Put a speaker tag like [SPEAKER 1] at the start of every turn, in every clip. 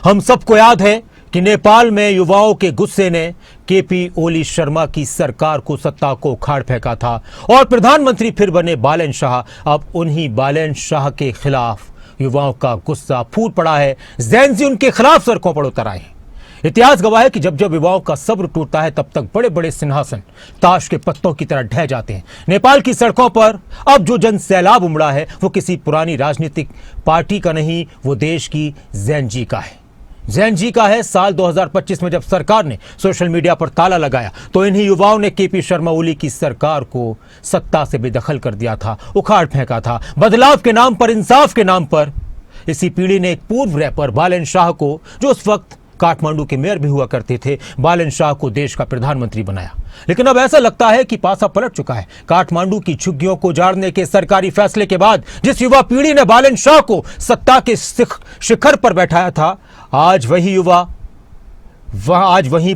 [SPEAKER 1] हम सबको याद है कि नेपाल में युवाओं के गुस्से ने केपी ओली शर्मा की सरकार को सत्ता को उखाड़ फेंका था और प्रधानमंत्री फिर बने बालन शाह। अब उन्हीं बालन शाह के खिलाफ युवाओं का गुस्सा फूट पड़ा है। जेन ज़ी उनके खिलाफ सड़कों पर उतर आए हैं। इतिहास गवाह है कि जब जब युवाओं का सब्र टूटता है तब तक बड़े बड़े सिंहासन ताश के पत्तों की तरह ढह जाते हैं। नेपाल की सड़कों पर अब जो जन सैलाब उमड़ा है वो किसी पुरानी राजनीतिक पार्टी का नहीं, वो देश की जेन ज़ी का है। जेन ज़ी का है। साल 2025 में जब सरकार ने सोशल मीडिया पर ताला लगाया तो इन्हीं युवाओं ने केपी शर्मा ओली की सरकार को सत्ता से बेदखल कर दिया था, उखाड़ फेंका था। बदलाव के नाम पर, इंसाफ के नाम पर इसी पीढ़ी ने एक पूर्व रैपर बालन शाह को, जो उस वक्त काठमांडू के मेयर भी हुआ करते थे, बालन शाह को देश का प्रधानमंत्री बनाया। लेकिन अब ऐसा लगता है कि पासा पलट चुका है। काठमांडू की झुग्गियों को उजाड़ने के सरकारी फैसले के बाद जिस युवा पीढ़ी ने बालन शाह को सत्ता के शिखर पर बैठाया था, आज वहीं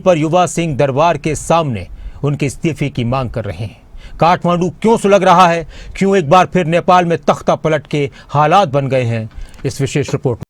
[SPEAKER 1] पर युवा सिंह दरबार के सामने उनके इस्तीफे की मांग कर रहे हैं। काठमांडू क्यों सुलग रहा है, क्यों एक बार फिर नेपाल में तख्ता पलट के हालात बन गए हैं, इस विशेष रिपोर्ट में।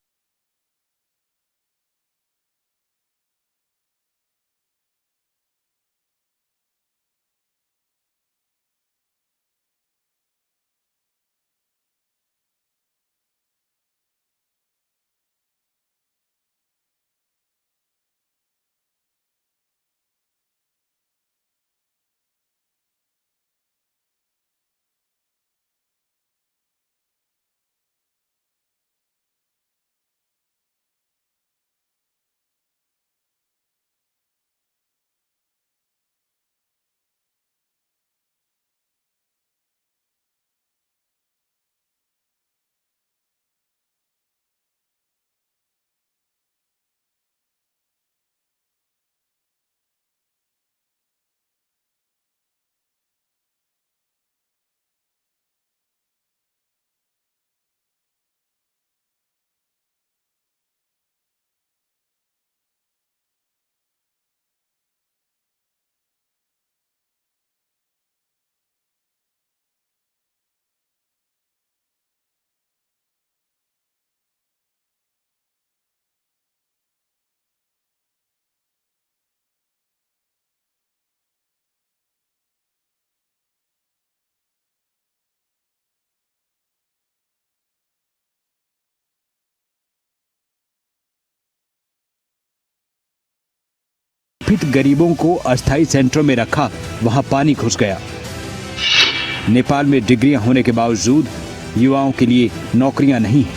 [SPEAKER 2] गरीबों को अस्थायी सेंटरों में रखा, वहां पानी घुस गया। नेपाल में डिग्रियां होने के बावजूद युवाओं के लिए नौकरियां नहीं हैं।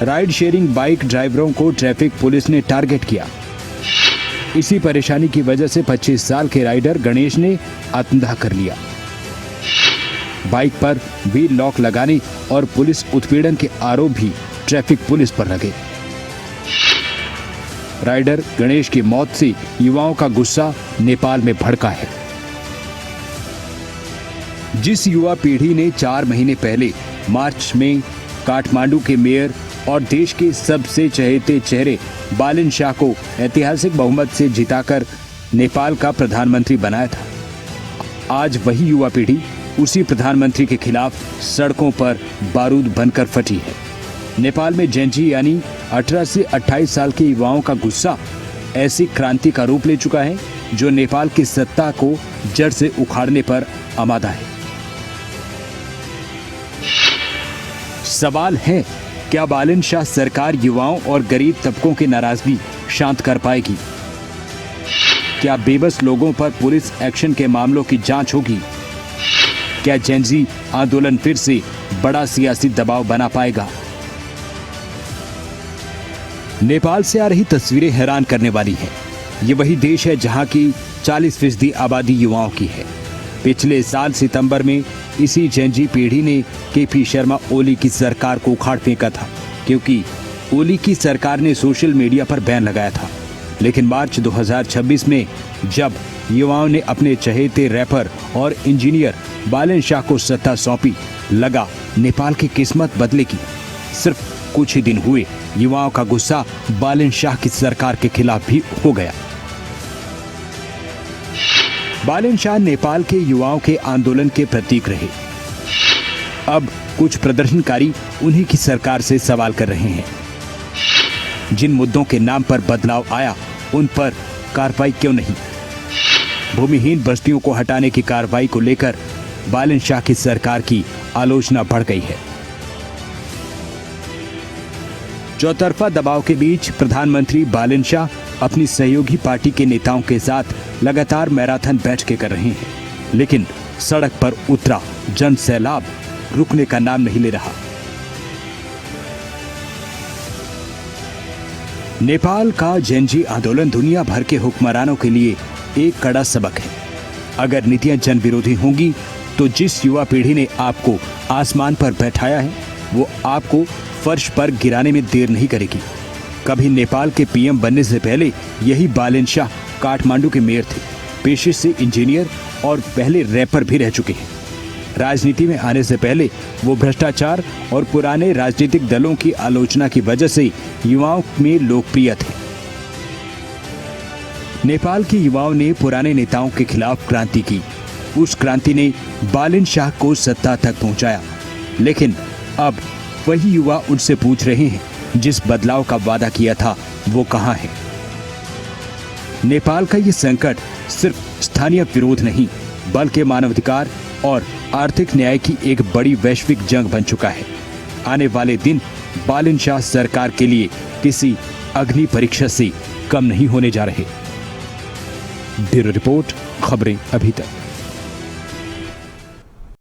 [SPEAKER 2] राइड शेयरिंग बाइक ड्राइवरों को ट्रैफिक पुलिस ने टारगेट किया। इसी परेशानी की वजह से 25 साल के राइडर गणेश ने आत्मदाह कर लिया। बाइक पर व्हील लॉक लगाने और पुलिस उत्पीड़न के आरोप भी ट्रैफिक पुलिस पर लगे। राइडर गणेश की मौत से युवाओं का गुस्सा नेपाल में भड़का है। जिस युवा पीढ़ी ने 4 महीने पहले मार्च में काठमांडू के मेयर और देश के सबसे चहेते चेहरे बालन शाह को ऐतिहासिक बहुमत से जिताकर नेपाल का प्रधानमंत्री बनाया था, आज वही युवा पीढ़ी उसी प्रधानमंत्री के खिलाफ सड़कों पर बारूद बनकर फटी है। नेपाल में जेन ज़ी यानी 18 से 28 साल के युवाओं का गुस्सा ऐसी क्रांति का रूप ले चुका है जो नेपाल की सत्ता को जड़ से उखाड़ने पर आमादा है। सवाल है, क्या बालन शाह सरकार युवाओं और गरीब तबकों की नाराजगी शांत कर पाएगी? क्या बेबस लोगों पर पुलिस एक्शन के मामलों की जांच होगी? क्या जेन ज़ी आंदोलन फिर से बड़ा सियासी दबाव बना पाएगा? नेपाल से आ रही तस्वीरें हैरान करने वाली हैं। ये वही देश है जहां की 40% आबादी युवाओं की है। पिछले साल सितंबर में इसी जेन ज़ी पीढ़ी ने केपी शर्मा ओली की सरकार को उखाड़ फेंका था, क्योंकि ओली की सरकार ने सोशल मीडिया पर बैन लगाया था। लेकिन मार्च 2026 में जब युवाओं ने अपने चहेते रैपर और इंजीनियर बालन शाह को सत्ता सौंपी, लगा नेपाल की किस्मत बदलेगी। सिर्फ कुछ ही दिन हुए युवाओं का गुस्सा बालन शाह की सरकार के खिलाफ भी हो गया। बालन शाह नेपाल के युवाओं के आंदोलन के प्रतीक रहे। अब कुछ प्रदर्शनकारी उन्हीं की सरकार से सवाल कर रहे हैं। जिन मुद्दों के नाम पर बदलाव आया उन पर कार्रवाई क्यों नहीं? भूमिहीन बस्तियों को हटाने की कार्रवाई को लेकर बालन शाह की सरकार की आलोचना बढ़ गई है। चौतरफा दबाव के बीच प्रधानमंत्री बालन शाह अपनी सहयोगी पार्टी के नेताओं के साथ लगातार मैराथन बैठकें कर रहे हैं, लेकिन सड़क पर उतरा जन सैलाब रुकने का नाम नहीं ले रहा। नेपाल का जेनजी आंदोलन दुनिया भर के हुक्मरानों के लिए एक कड़ा सबक है। अगर नीतियां जन विरोधी होंगी तो जिस युवा पीढ़ी ने आपको आसमान पर बैठाया है वो आपको फर्श पर गिराने में देर नहीं करेगी। कभी नेपाल के पीएम बनने से पहले यही बालन शाह काठमांडू के मेयर थे। पेशे से इंजीनियर और पहले रैपर भी रह चुके हैं। राजनीति में आने से पहले वो भ्रष्टाचार और पुराने राजनीतिक दलों की आलोचना की वजह से युवाओं में लोकप्रिय थे। नेपाल के युवाओं ने पुराने नेताओं के खिलाफ क्रांति की। उस क्रांति ने बालन शाह को सत्ता तक पहुंचाया, लेकिन अब वही युवा उनसे पूछ रहे हैं जिस बदलाव का वादा किया था वो कहां है? नेपाल का ये संकट सिर्फ स्थानीय विरोध नहीं बल्कि मानवाधिकार और आर्थिक न्याय की एक बड़ी वैश्विक जंग बन चुका है। आने वाले दिन बालन शाह सरकार के लिए किसी अग्नि परीक्षा से कम नहीं होने जा रहे। ब्यूरो रिपोर्ट, खबरें अभी तक।